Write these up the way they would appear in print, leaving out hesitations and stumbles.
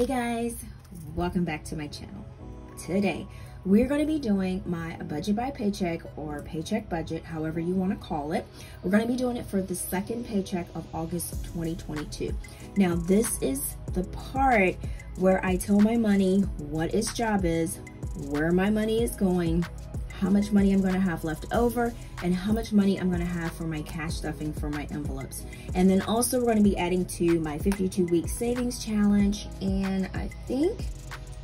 guys, welcome back to my channel. Today we're going to be doing my budget by paycheck, or paycheck budget, however you want to call it. We're going to be doing it for the second paycheck of August 2022. Now this is the part where I tell my money what its job is, where my money is going, how much money I'm going to have left over, and how much money I'm going to have for my cash stuffing for my envelopes. And then also we're going to be adding to my 52-week savings challenge, and I think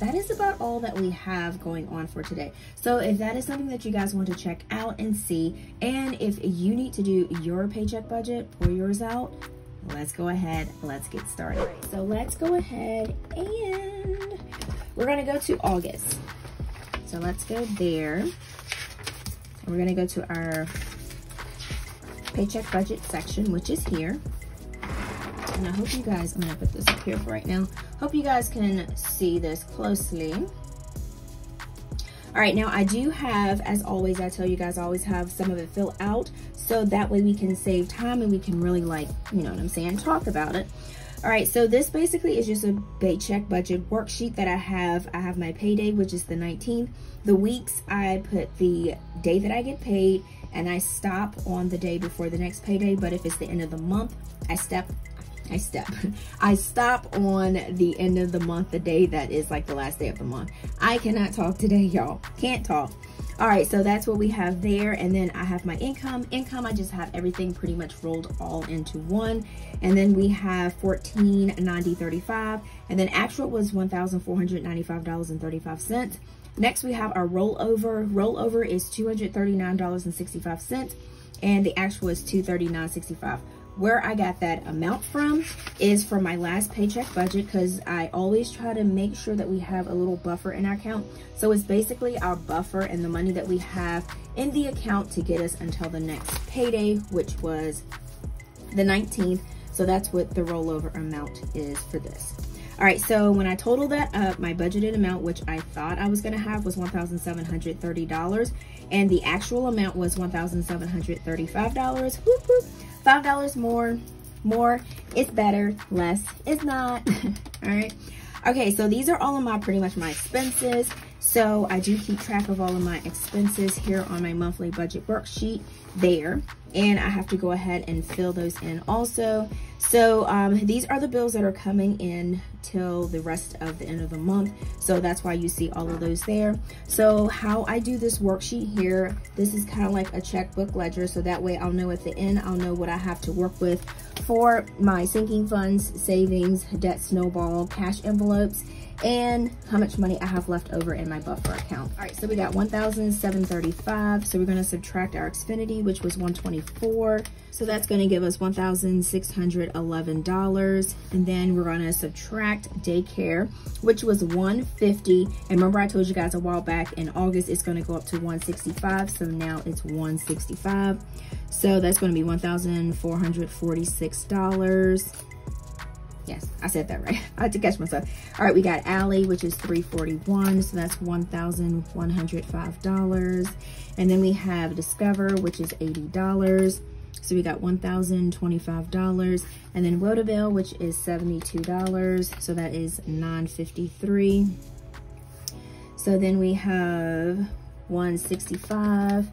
that is about all that we have going on for today. So if that is something that you guys want to check out and see, and if you need to do your paycheck budget, pull yours out, let's go ahead, let's get started. So let's go ahead and we're going to go to August. So let's go there. We're going to go to our paycheck budget section, which is here. And I hope you guys, I'm going to put this up here for right now. Hope you guys can see this closely. All right, now I do have, as always, I tell you guys, I always have some of it fill out, so that way we can save time and we can really, like, you know what I'm saying, talk about it. All right, so this basically is just a paycheck budget worksheet that I have. I have my payday, which is the 19th. The weeks, I put the day that I get paid, and I stop on the day before the next payday. But if it's the end of the month, I stop on the end of the month, the day that is like the last day of the month. I cannot talk today, y'all. Can't talk. All right, so that's what we have there. And then I have my income. I just have everything pretty much rolled all into one. And then we have $14.90.35, and then actual was $1,495.35. Next we have our rollover. Rollover is $239.65, and the actual is $239.65. Where I got that amount from is from my last paycheck budget, because I always try to make sure that we have a little buffer in our account. So it's basically our buffer and the money that we have in the account to get us until the next payday, which was the 19th. So that's what the rollover amount is for this. All right, so when I total that up, my budgeted amount, which I thought I was gonna have, was $1,730, and the actual amount was $1,735. Whoop, whoop. $5 more, it's better, less, it's not. All right. Okay, so these are all of my, pretty much my expenses. So I do keep track of all of my expenses here on my monthly budget worksheet there. And I have to go ahead and fill those in also. So these are the bills that are coming in till the rest of the end of the month. So that's why you see all of those there. So how I do this worksheet here, this is kind of like a checkbook ledger. So that way I'll know at the end, I'll know what I have to work with for my sinking funds, savings, debt snowball, cash envelopes, and how much money I have left over in my buffer account. All right, so we got $1,735. So we're going to subtract our Xfinity, which was $124. So that's going to give us $1,611. And then we're going to subtract daycare, which was $150. And remember, I told you guys a while back in August, it's going to go up to $165. So now it's $165. So that's going to be $1,446. Yes, I said that right. I had to catch myself. All right, we got Alley, which is $341, so that's $1,105. And then we have Discover, which is $80. So we got $1,025. And then Wodaville, which is $72. So that is $953. So then we have $165.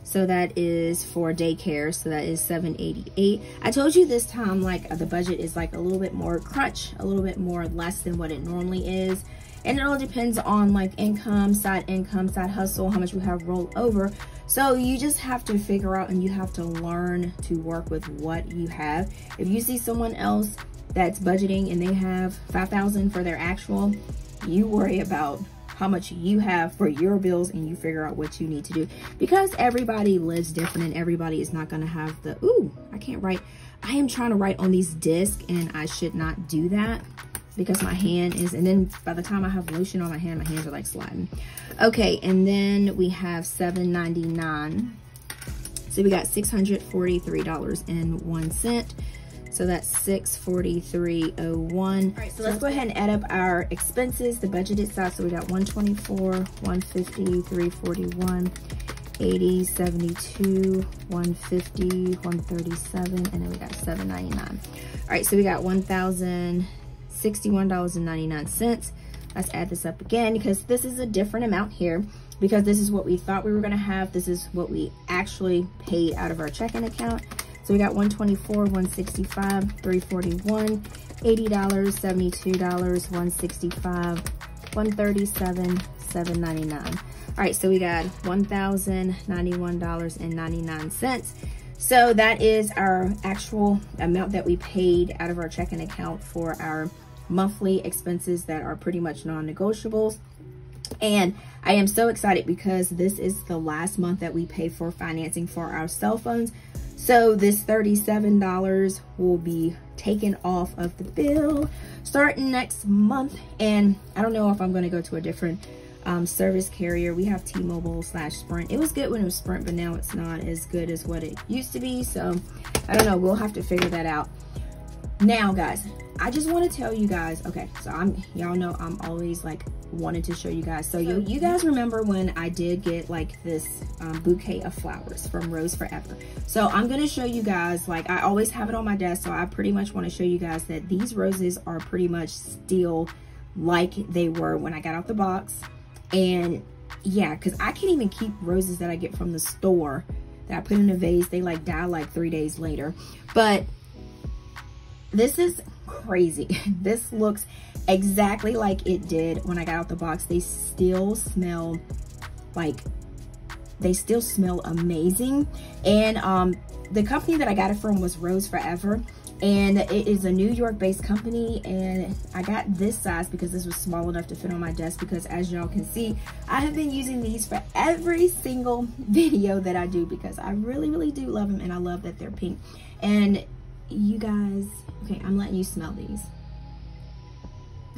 So that is for daycare, so that is $788. I told you this time, like, the budget is like a little bit more crunch, a little bit more less than what it normally is. And it all depends on like income, side hustle, how much we have rolled over. So you just have to figure out, and you have to learn to work with what you have. If you see someone else that's budgeting and they have $5,000 for their actual, you worry about how much you have for your bills, and you figure out what you need to do, because everybody lives different and everybody is not going to have the, ooh, I can't write. I am trying to write on these discs and I should not do that because my hand is, and then by the time I have lotion on my hand, my hands are like sliding. Okay, and then we have $7.99. So we got $643.01. So that's $643.01. All right, so let's go ahead and add up our expenses, the budgeted side. So we got $124, $150, $341, $80, $72, $150, $137, and then we got $7.99. All right, so we got $1,000. $61.99. Let's add this up again because this is a different amount here, because this is what we thought we were gonna have. This is what we actually paid out of our checking account. So we got $124, $165, $341, $80, $72, $165, $137, $799. All right, so we got $1,091.99. So that is our actual amount that we paid out of our checking account for our monthly expenses that are pretty much non-negotiables. And I am so excited because this is the last month that we pay for financing for our cell phones. So this $37 will be taken off of the bill starting next month. And I don't know if I'm going to go to a different service carrier. We have T-Mobile/Sprint. It was good when it was Sprint, but now it's not as good as what it used to be. So I don't know. We'll have to figure that out. Now, guys, I just want to tell you guys, okay, so y'all know I'm always like wanted to show you guys. So you guys remember when I did get like this bouquet of flowers from Rose Forever. So I'm going to show you guys, like I always have it on my desk. So I pretty much want to show you guys that these roses are pretty much still like they were when I got out the box. And yeah, because I can't even keep roses that I get from the store that I put in a vase. They like die like 3 days later. But this is crazy. This looks exactly like it did when I got out the box. They still smell like, they still smell amazing. And the company that I got it from was Rose Forever. And it is a New York based company, and I got this size because this was small enough to fit on my desk, because as y'all can see, I have been using these for every single video that I do because I really do love them, and I love that they're pink. And you guys, okay, I'm letting you smell these.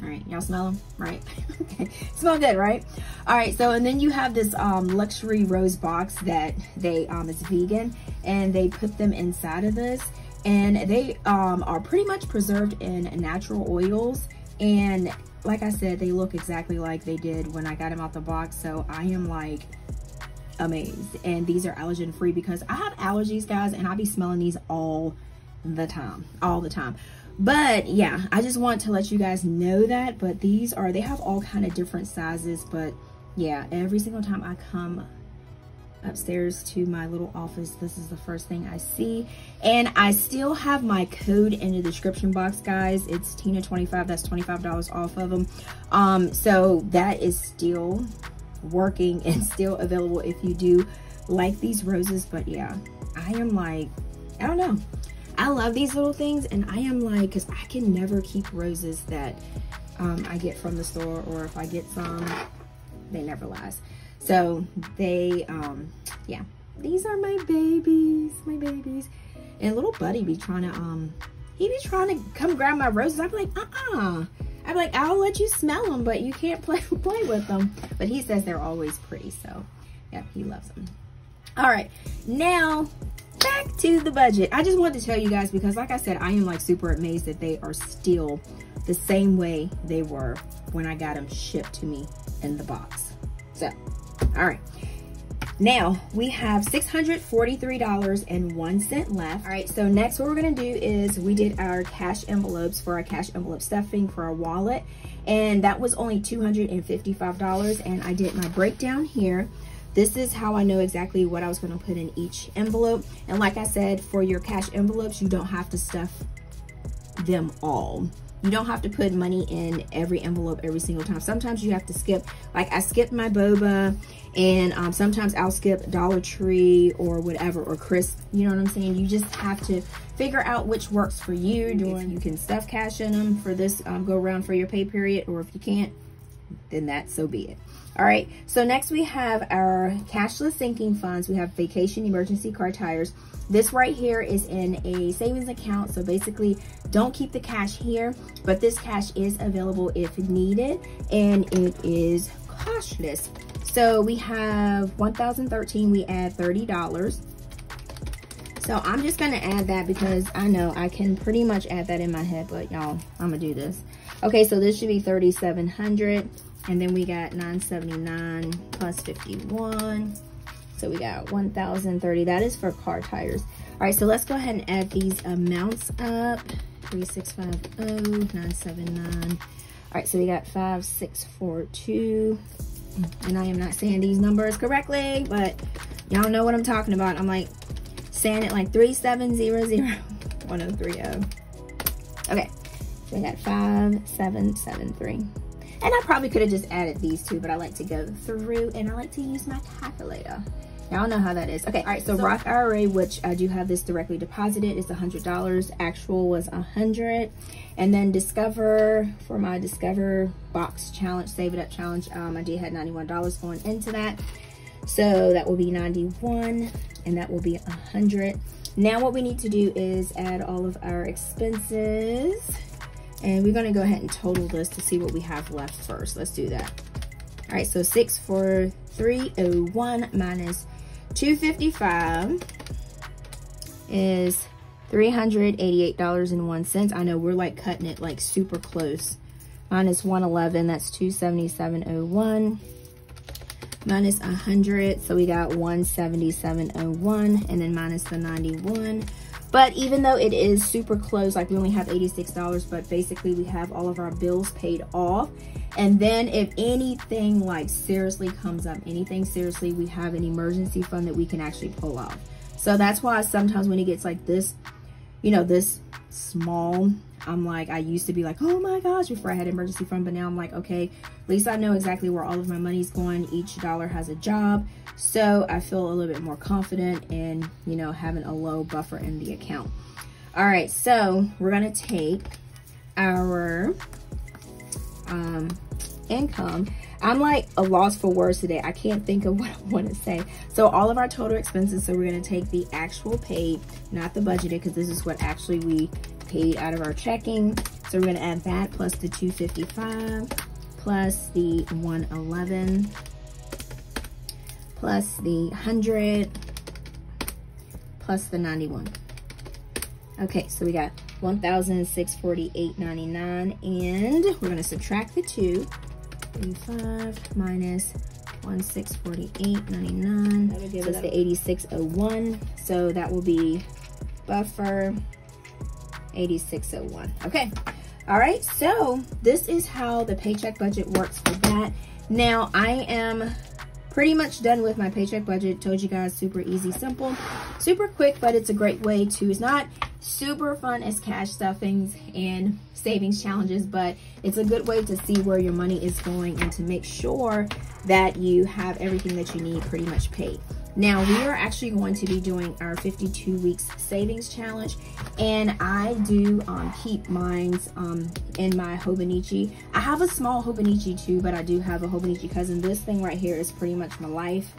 All right, y'all smell them, right? Okay, smell good, right? All right, so and then you have this luxury rose box that they is vegan, and they put them inside of this. And they are pretty much preserved in natural oils. And like I said, they look exactly like they did when I got them out the box. So I am like amazed. And these are allergen free because I have allergies, guys, and I be smelling these all the time. But yeah, I just want to let you guys know that. But these are, they have all kind of different sizes. But yeah, every single time I come upstairs to my little office, this is the first thing I see. And I still have my code in the description box, guys. It's Tina25. That's $25 off of them. So that is still working and still available if you do like these roses. But yeah, I am like, I don't know, I love these little things, and I am like, because I can never keep roses that I get from the store, or if I get some, they never last. So they, yeah, these are my babies. And little buddy be trying to, he be trying to come grab my roses. I'm like, I'm like, I'll let you smell them, but you can't play with them. But he says they're always pretty, so yeah, he loves them. All right, now back to the budget. I just wanted to tell you guys because, like I said, I am like super amazed that they are still the same way they were when I got them shipped to me in the box. So, all right, now we have $643.01 left. All right, so next what we're gonna do is we did our cash envelopes for our cash envelope stuffing for our wallet, and that was only $255. And I did my breakdown here. This is how I know exactly what I was gonna put in each envelope. And like I said, for your cash envelopes, you don't have to stuff them all. You don't have to put money in every envelope every single time. Sometimes you have to skip, like I skipped my boba, and sometimes I'll skip Dollar Tree or whatever, or Crisp, you know what I'm saying? You just have to figure out which works for you. If you can stuff cash in them for this go around for your pay period, or if you can't, then that, so be it. All right, so next we have our cashless sinking funds. We have vacation, emergency car tires. This right here is in a savings account. So basically, don't keep the cash here, but this cash is available if needed, and it is cashless. So we have 1,013, we add $30. So I'm just gonna add that because I know I can pretty much add that in my head, but y'all, I'm gonna do this. Okay, so this should be 3,700. And then we got 979 plus 51. So we got 1,030. That is for car tires. All right, so let's go ahead and add these amounts up. 3650-979. All right, so we got 5642. And I am not saying these numbers correctly, but y'all know what I'm talking about. I'm like saying it like 3700-1030. Okay, so we got 5773. And I probably could have just added these two, but I like to go through and I like to use my calculator. Y'all know how that is. Okay, all right, so Roth IRA, which I do have this directly deposited, is $100. Actual was $100. And then Discover, for my Discover box challenge, Save It Up challenge, I did have $91 going into that. So that will be 91, and that will be 100. Now what we need to do is add all of our expenses. And we're gonna go ahead and total this to see what we have left first. Let's do that. All right, so 64301 minus 255 is $388.01. I know we're like cutting it like super close. Minus 111, that's 277.01. Minus 100, so we got 177.01, and then minus the 91. But even though it is super close, like we only have $86, but basically we have all of our bills paid off. And then if anything like seriously comes up, anything seriously, we have an emergency fund that we can actually pull off. So that's why sometimes when it gets like this, you know, this small, I'm like, I used to be like, oh my gosh, before I had emergency fund, but now I'm like, okay, at least I know exactly where all of my money's going. Each dollar has a job. So I feel a little bit more confident in, you know, having a low buffer in the account. All right, so we're gonna take our income. I'm like a loss for words today. I can't think of what I want to say. So all of our total expenses, so we're going to take the actual paid, not the budgeted, because this is what actually we paid out of our checking. So we're going to add that plus the 255 plus the 111 plus the 100 plus the 91. Okay, so we got 1,648.99, and we're going to subtract the 2. 35 minus 1,648.99. That'll give us the 86.01. So that will be buffer 86.01. Okay. All right. So this is how the paycheck budget works for that. Now I am pretty much done with my paycheck budget. Told you guys, super easy, simple, super quick, but it's a great way to, it's not super fun as cash stuffings and savings challenges, but it's a good way to see where your money is going and to make sure that you have everything that you need pretty much paid. Now we are actually going to be doing our 52 weeks savings challenge, and I do keep mines in my Hobonichi. I have a small Hobonichi too, but I do have a Hobonichi cousin. This thing right here is pretty much my life.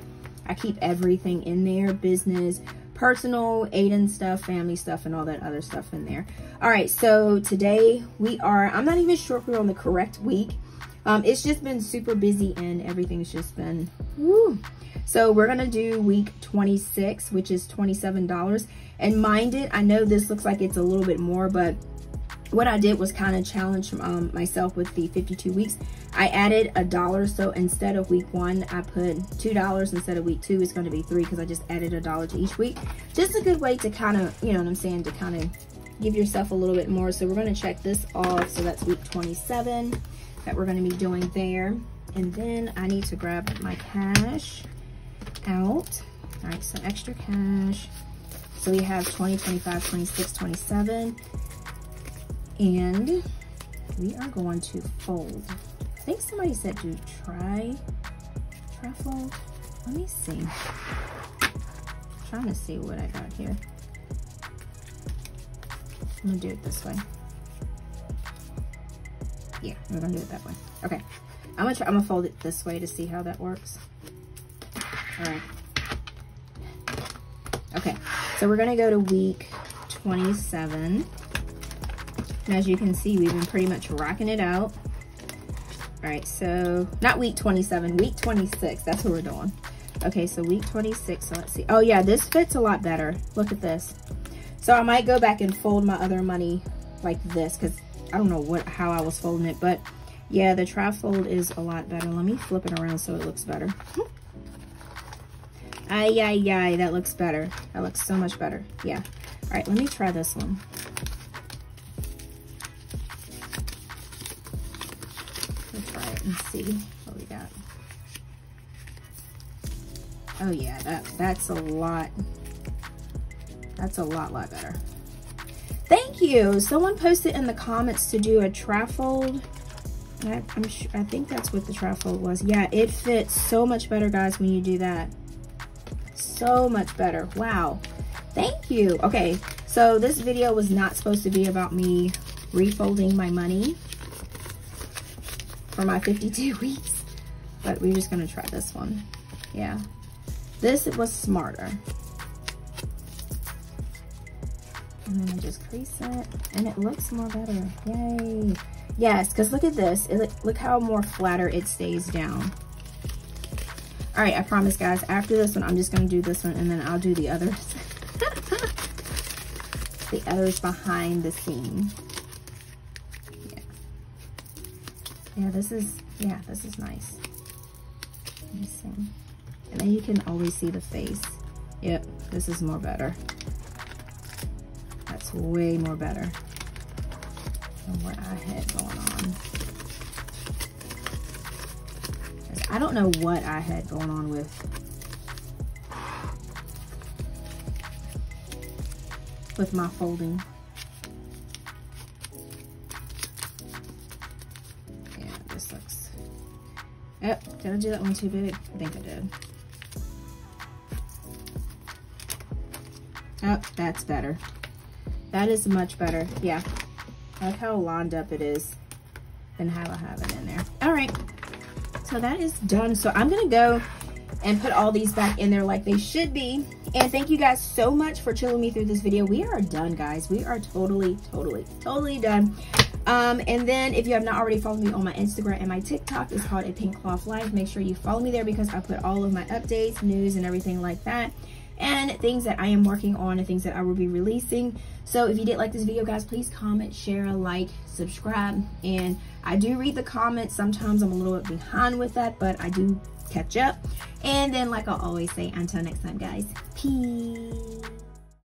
I keep everything in there, business, personal, Aiden stuff, family stuff, and all that other stuff in there. All right, so today we are, I'm not even sure if we're on the correct week. It's just been super busy and everything's just been, woo. So we're gonna do week 26, which is $27. And mind it, I know this looks like it's a little bit more, but what I did was kind of challenge myself with the 52 weeks. I added $1, so instead of week 1, I put $2. Instead of week 2, it's going to be $3 because I just added $1 to each week. Just a good way to kind of, you know what I'm saying, to kind of give yourself a little bit more. So we're going to check this off. So that's week 27 that we're going to be doing there. And then I need to grab my cash out. All right, some extra cash. So we have 20, 25, 26, 27. And we are going to fold. I think somebody said to try fold. Let me see. I'm trying to see what I got here. I'm gonna do it this way. Yeah, we're gonna do it that way. Okay, I'm gonna fold it this way to see how that works. All right. Okay, so we're gonna go to week 27. And as you can see, we've been pretty much rocking it out. All right, so not week 27, week 26, that's what we're doing. Okay, so week 26, so let's see. Oh yeah, this fits a lot better. Look at this. So I might go back and fold my other money like this, because I don't know how I was folding it, but yeah, the trifold is a lot better. Let me flip it around so it looks better. Ay, ay, ay, that looks better. That looks so much better, yeah. All right, let me try this one. it and see what we got. Oh yeah, that's a lot better. Thank you. Someone posted in the comments to do a trifold. I think that's what the trifold was. Yeah, it fits so much better, guys, when you do that. So much better. Wow. Thank you. Okay, so this video was not supposed to be about me refolding my money for my 52 weeks, but we're just gonna try this one. Yeah, this was smarter. And then I just crease it, and it looks more better. Yay. Yes, because look at this. Look how more flatter it stays down. All right, I promise, guys, after this one, I'm just going to do this one, and then I'll do the others. The others behind the scene. Yeah. Yeah, this is nice. Let me see. And then you can always see the face. Yep, this is more better. That's way more better than what I had going on. I don't know what I had going on with my folding. Yeah, this looks, yep, did I do that one too big? I think I did. Oh, that's better. That is much better. Yeah, I like how lined up it is than how I have it in there. All right, so that is done. So I'm gonna go and put all these back in there like they should be. And thank you guys so much for chilling me through this video. We are done, guys. We are totally done. And then if you have not already followed me on my Instagram and my TikTok, it's called APinkeClothlife. Make sure you follow me there because I put all of my updates, news, and everything like that, and things that I am working on and things that I will be releasing. So if you did like this video, guys, please comment, share, like, subscribe. And I do read the comments. Sometimes I'm a little bit behind with that, but I do catch up. And then, like I always say, until next time, guys, peace.